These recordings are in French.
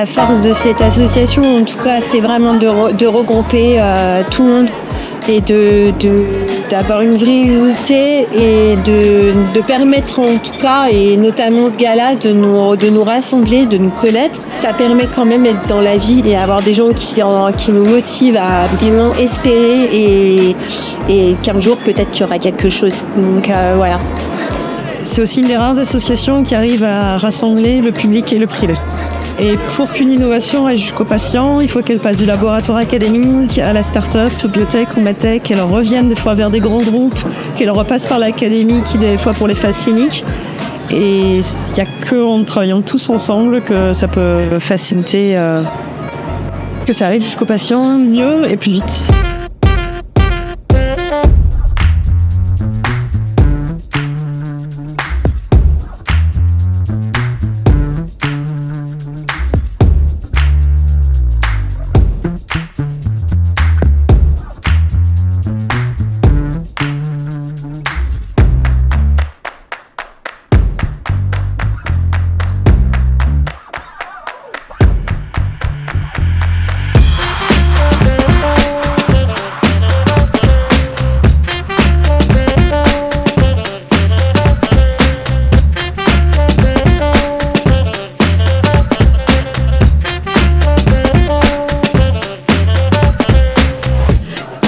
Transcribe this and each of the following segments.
la force de cette association, en tout cas, c'est vraiment de regrouper tout le monde et d'avoir une vraie unité et de permettre en tout cas, et notamment ce gars-là, de nous rassembler, de nous connaître. Ça permet quand même d'être dans la vie et avoir des gens qui nous motivent à vraiment espérer et qu'un jour peut-être qu'il y aura quelque chose. Donc voilà. C'est aussi une des rares associations qui arrive à rassembler le public et le privé. Et pour qu'une innovation aille jusqu'au patient, il faut qu'elle passe du laboratoire académique à la start-up, au biotech, au medtech, qu'elle revienne des fois vers des grands groupes, qu'elle repasse par l'académie des fois pour les phases cliniques. Et il n'y a qu'en travaillant tous ensemble que ça peut faciliter que ça arrive jusqu'au patient mieux et plus vite.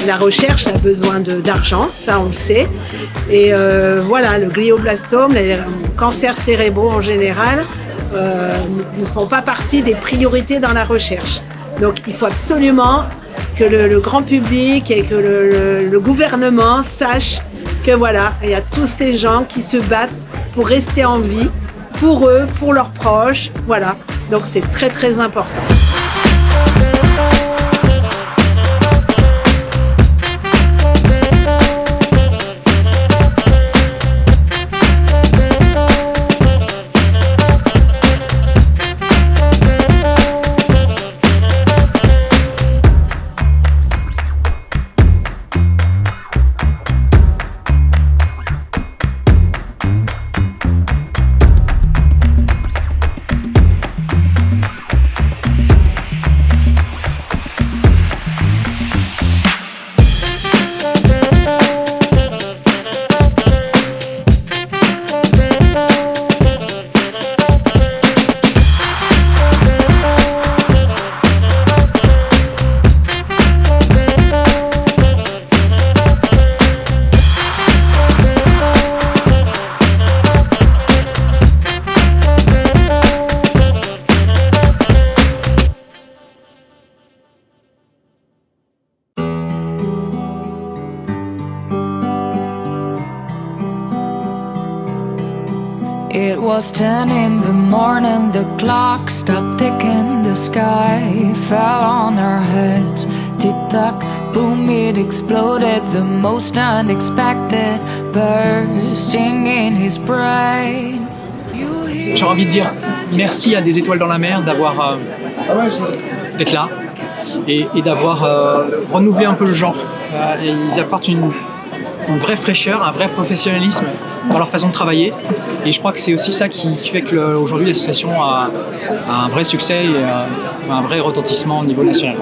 La recherche a besoin d'argent, ça on le sait. Et voilà, le glioblastome, les cancers cérébraux en général, ne font pas partie des priorités dans la recherche. Donc il faut absolument que le grand public et que le gouvernement sache que voilà, il y a tous ces gens qui se battent pour rester en vie, pour eux, pour leurs proches, voilà. Donc c'est très très important. It was 10 in the morning, the clock stopped ticking, the sky fell on our heads. Tick-tock, boom, it exploded, the most unexpected, bursting in his brain. J'ai envie de dire merci à des étoiles dans la mer d'avoir d'être là et d'avoir renouvelé un peu le genre. Ils apportent une vraie fraîcheur, un vrai professionnalisme dans leur façon de travailler. Et je crois que c'est aussi ça qui fait qu'aujourd'hui l'association a un vrai succès et un vrai retentissement au niveau national.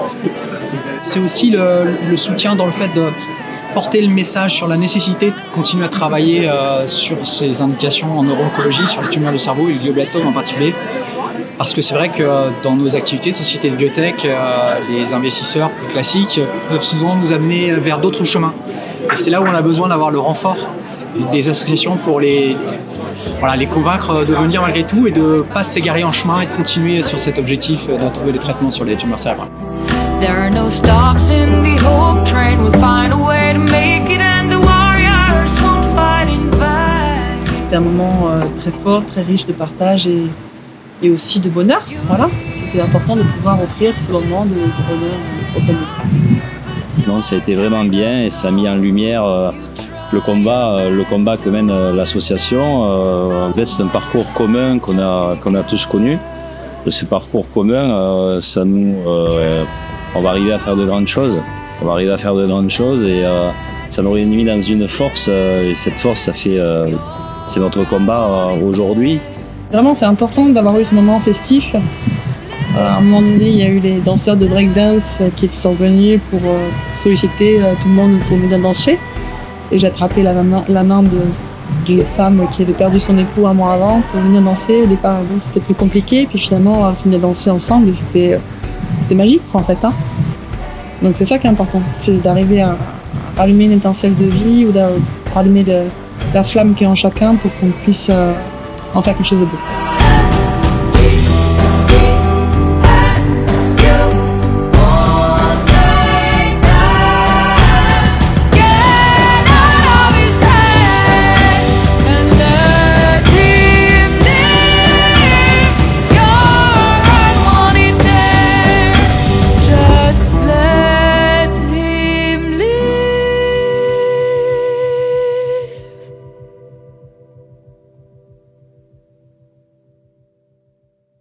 C'est aussi le soutien dans le fait de porter le message sur la nécessité de continuer à travailler sur ces indications en neuro-oncologie, sur les tumeurs du cerveau et le glioblastome en particulier. Parce que c'est vrai que dans nos activités de société de biotech, les investisseurs plus classiques peuvent souvent nous amener vers d'autres chemins. Et c'est là où on a besoin d'avoir le renfort des associations pour les convaincre de venir malgré tout et de ne pas s'égarer en chemin et de continuer sur cet objectif de trouver des traitements sur les tumeurs cérébrales. There are no stops in the hope train, we'll find a way to make it and the warriors won't fight in vain. C'était un moment très fort, très riche de partage et aussi de bonheur. Voilà, c'était important de pouvoir offrir ce moment de bonheur aux familles. Non, ça a été vraiment bien et ça a mis en lumière le combat que mène l'association. En fait, c'est un parcours commun qu'on a tous connu. Ce parcours commun, ça nous, on va arriver à faire de grandes choses. On va arriver à faire de grandes choses et ça nous réunit dans une force. Et cette force, ça fait, c'est notre combat aujourd'hui. Vraiment, c'est important d'avoir eu ce moment festif À un moment donné, il y a eu les danseurs de breakdance qui sont venus pour solliciter tout le monde pour venir danser. Et j'ai attrapé la main d'une femme qui avait perdu son époux un mois avant pour venir danser. Au départ, bon, c'était plus compliqué, puis finalement, on venait danser ensemble. C'était magique, en fait. Hein. Donc c'est ça qui est important, c'est d'arriver à allumer une étincelle de vie ou d'allumer la flamme qui est en chacun pour qu'on puisse en faire quelque chose de beau.